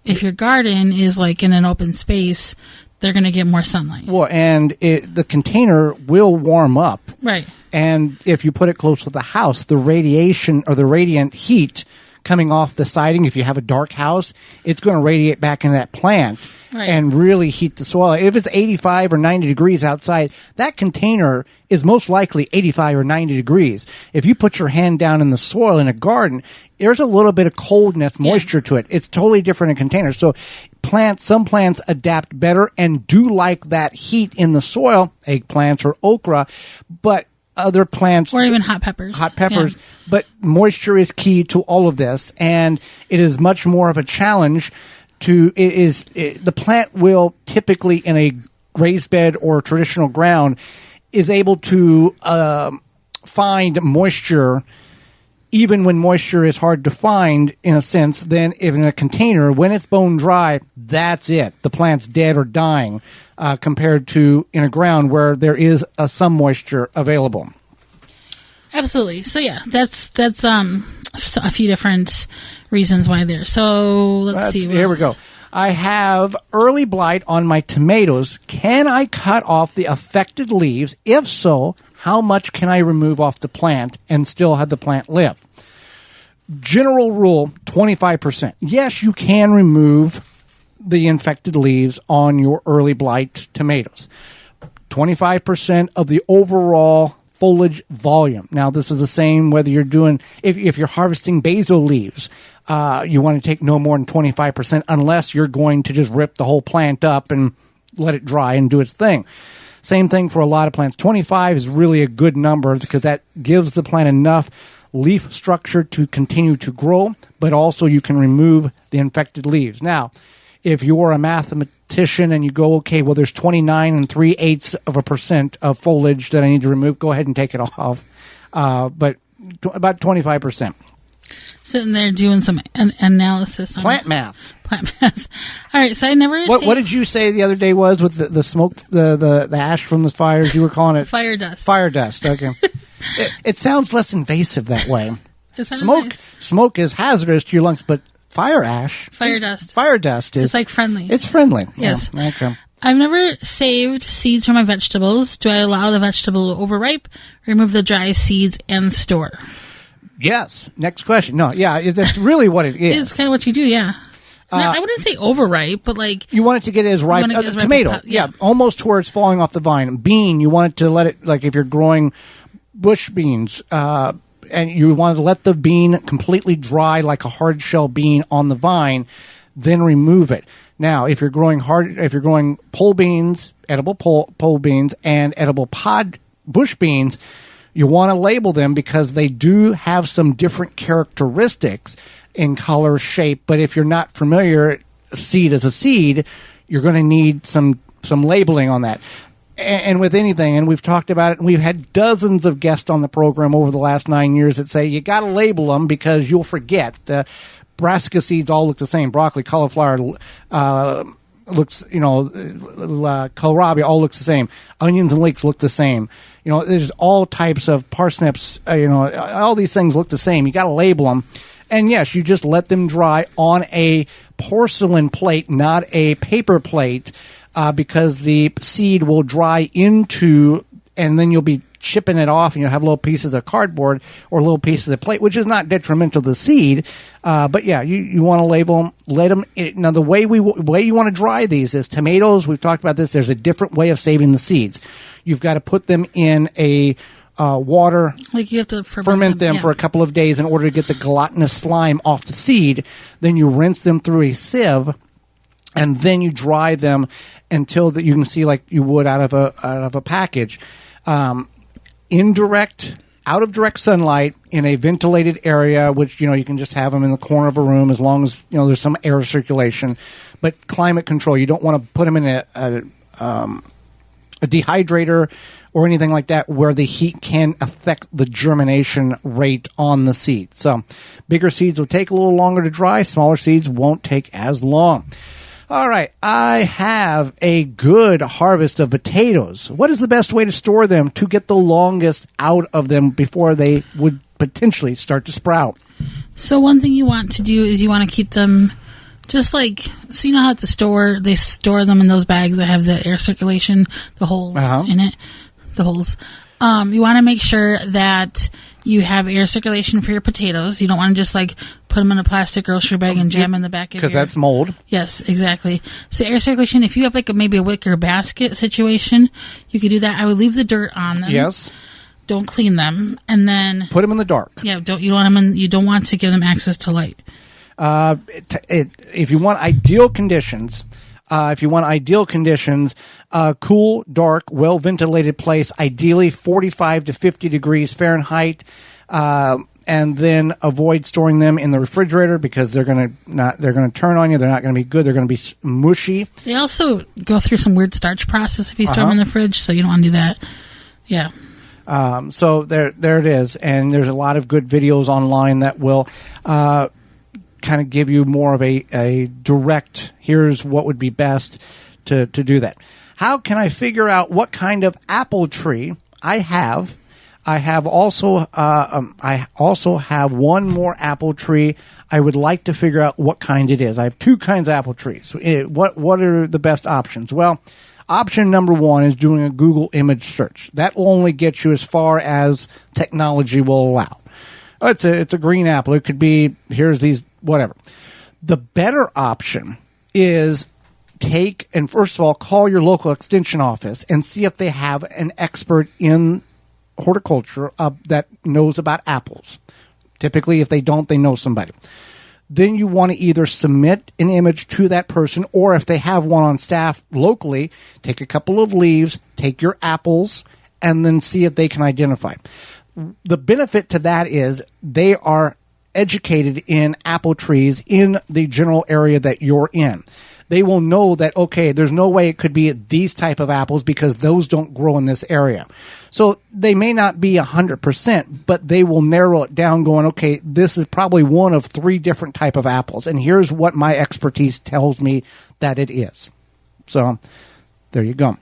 If your garden is like in an open space, they're going to get more sunlight. Well, and the container will warm up. Right. And if you put it close to the house, the radiation or the radiant heat coming off the siding, if you have a dark house, it's going to radiate back into that plant and really heat the soil. If it's 85 or 90 degrees outside, that container is most likely 85 or 90 degrees. If you put your hand down in the soil in a garden, there's a little bit of coldness, moisture to it. It's totally different in containers. So some plants adapt better and do like that heat in the soil, eggplants or okra, but other plants, or even hot peppers, but moisture is key to all of this, and it is much more of a challenge. The plant will typically in a raised bed or traditional ground is able to find moisture even when moisture is hard to find, in a sense. Then if in a container, when it's bone dry, that's it. The plant's dead or dying. Compared to in a ground where there is some moisture available. Absolutely. So yeah, that's a few different reasons why there. So let's see. Here we go. I have early blight on my tomatoes. Can I cut off the affected leaves? If so, how much can I remove off the plant and still have the plant live? General rule, 25%. Yes, you can remove the infected leaves on your early blight tomatoes. 25% of the overall foliage volume. Now, this is the same whether you're doing, if you're harvesting basil leaves, you want to take no more than 25% unless you're going to just rip the whole plant up and let it dry and do its thing. Same thing for a lot of plants. 25 is really a good number because that gives the plant enough leaf structure to continue to grow, but also you can remove the infected leaves. Now, if you're a mathematician and you go, okay, well, there's 29 3/8% of foliage that I need to remove, go ahead and take it off. But about 25%. Sitting there doing some analysis on Plant math. Plant math. All right, so I never. What did you say the other day was with the smoke, the ash from the fires? You were calling it fire dust. Fire dust. Okay. it sounds less invasive that way. Smoke is hazardous to your lungs, but fire dust is like friendly. It's friendly. Yes. Yeah, okay. I've never saved seeds from my vegetables. Do I allow the vegetable to overripe, remove the dry seeds, and store? Yes. Next question. No, yeah, that's really what it is. It's kind of what you do, yeah. I wouldn't say overripe, but like... You want it to get as ripe. Tomato, yeah, almost to where it's falling off the vine. Bean, you want it to let it, like if you're growing bush beans, and you want to let the bean completely dry like a hard shell bean on the vine, then remove it. Now, if you're growing pole beans, edible pole beans, and edible pod bush beans, you want to label them because they do have some different characteristics in color, shape. But if you're not familiar, seed as a seed, you're going to need some labeling on that. And with anything, and we've talked about it, and we've had dozens of guests on the program over the last 9 years that say you got to label them because you'll forget. Brassica seeds all look the same. Broccoli, cauliflower, looks, kohlrabi all looks the same. Onions and leeks look the same. There's all types of parsnips. All these things look the same. You got to label them. And yes, you just let them dry on a porcelain plate, not a paper plate, because the seed will dry into, and then you'll be chipping it off, and you'll have little pieces of cardboard or little pieces of plate, which is not detrimental to the seed. But yeah, you want to label them. Let them. Now, the way you want to dry these is tomatoes. We've talked about this. There's a different way of saving the seeds. You've got to put them in a water. Like you have to ferment them for a couple of days in order to get the gelatinous slime off the seed. Then you rinse them through a sieve, and then you dry them until that you can see like you would out of a package. Out of direct sunlight in a ventilated area, which, you can just have them in the corner of a room as long as, there's some air circulation. But climate control, you don't want to put them in a dehydrator or anything like that where the heat can affect the germination rate on the seed. So bigger seeds will take a little longer to dry. Smaller seeds won't take as long. All right, I have a good harvest of potatoes. What is the best way to store them to get the longest out of them before they would potentially start to sprout? So one thing you want to do is you want to keep them just like, so you know how at the store, they store them in those bags that have the air circulation, the holes in it, the holes. You want to make sure that you have air circulation for your potatoes. You don't want to just like put them in a plastic grocery bag and jam in the back of your... Because that's mold. Yes, exactly. So air circulation, if you have like maybe a wicker basket situation, you could do that. I would leave the dirt on them. Yes. Don't clean them, and then put them in the dark. Yeah, you don't want to give them access to light. If you want ideal conditions, cool, dark, well-ventilated place, ideally 45 to 50 degrees Fahrenheit, and then avoid storing them in the refrigerator because they're going to turn on you. They're not going to be good. They're going to be mushy. They also go through some weird starch process if you store them in the fridge, so you don't want to do that. Yeah. So there it is, and there's a lot of good videos online that will kind of give you more of a direct, here's what would be best to do that. How can I figure out what kind of apple tree I have? I also have one more apple tree. I would like to figure out what kind it is. I have two kinds of apple trees. What are the best options? Well, option number one is doing a Google image search. That will only get you as far as technology will allow. It's a green apple. It could be, here's these, whatever. The better option is first of all, call your local extension office and see if they have an expert in horticulture that knows about apples. Typically, if they don't, they know somebody. Then you want to either submit an image to that person, or if they have one on staff locally, take a couple of leaves, take your apples, and then see if they can identify. The benefit to that is they are educated in apple trees in the general area that you're in. they will know that, okay, there's no way it could be these type of apples because those don't grow in this area. So they may not be 100%, but they will narrow it down going, okay, this is probably one of 3 different type of apples. And here's what my expertise tells me that it is. So there you go.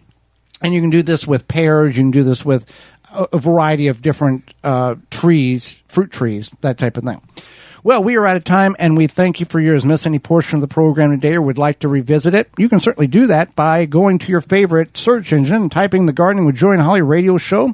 And you can do this with pears. You can do this with a variety of different trees, fruit trees, that type of thing. Well, we are out of time, and we thank you for yours. Miss any portion of the program today or would like to revisit it, you can certainly do that by going to your favorite search engine and typing the Gardening with Joy and Holly radio show,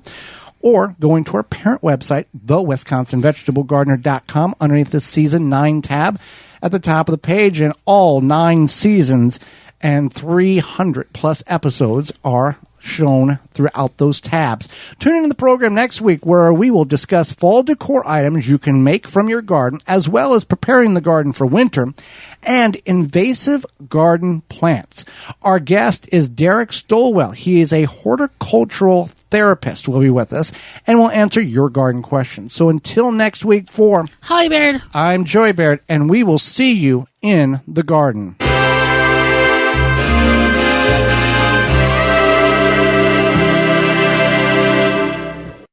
or going to our parent website, thewisconsinvegetablegardener.com, underneath the Season 9 tab at the top of the page, and all 9 seasons and 300-plus episodes are shown throughout those tabs. Tune into the program next week where we will discuss fall decor items you can make from your garden, as well as preparing the garden for winter, and invasive garden plants. Our guest is Derek Stolwell. He is a horticultural therapist, will be with us, and will answer your garden questions. So until next week, for Holly Baird, I'm Joy Baird, and we will see you in the garden.